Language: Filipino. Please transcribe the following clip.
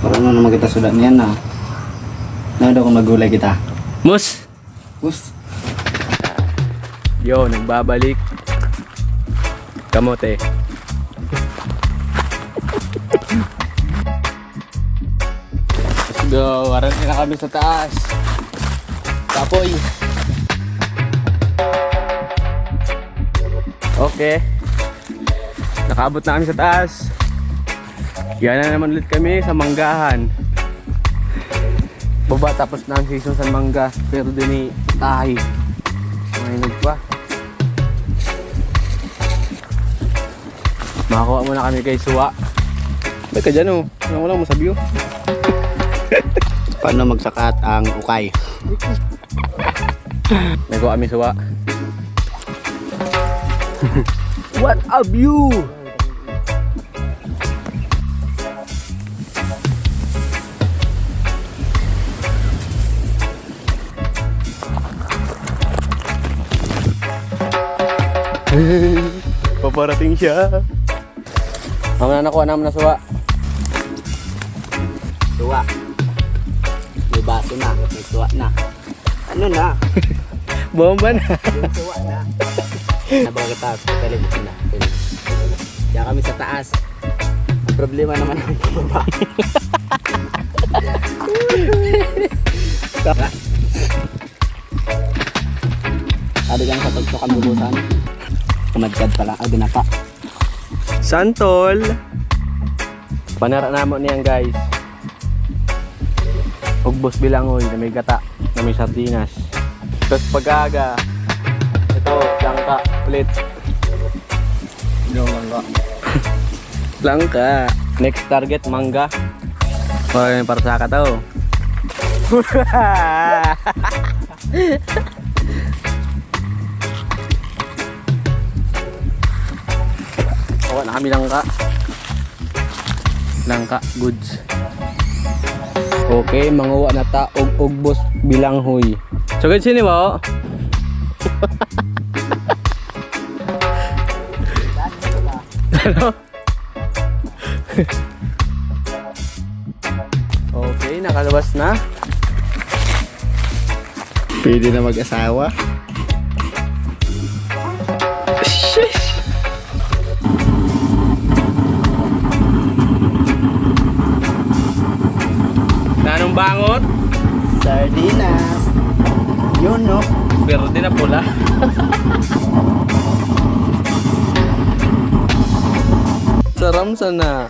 Parang naman kita sudat niyan na. Nado kung magulay kita. Mus! Gus. Yo, nagbabalik. Kamote. Let's go. Arating na kami sa taas. Tapoy. Okay. Nakaabot na kami sa taas. Yan na naman ulit kami sa manggahan. Baba tapos na ang season sa mangga. Pero din tahi. Mahinog pa. Makakuha muna kami kay Suwa. Ba't ka dyan oh? Walang mo sa view. Paano magsakat ang ukay? Nagawa kami Suwa. What a view! Paparating siya. Mamaya nakuha naman na Suwa. Suwa. May baso na. May suwa na. Ano na? Bomba na. Yung suwa na. Nabaga kita. Television na. Diyan kami sa taas. Ang problema naman ang baba. Sabi lang sa tugtog ang bubusan. Kumadkad pala. Ay, binapa. Santol. Panara naman niyan guys. Ugbos bilangoy na may gata, na may sardinas. Tapos pag-aga, ito, langka, ulit. Yung langga. Langka. Next target, mangga. O, yun, para sa to. Oo, na kami langka. Langka, goods. Okay, manguwa na ta og ugbos bilanghoy. So guys, sini ba? Ano? Okay, nakalabas na. Pwede na mag-asawa. Nanong bangot? Sardinas. Yun, no? Verde na pula. Saram sana.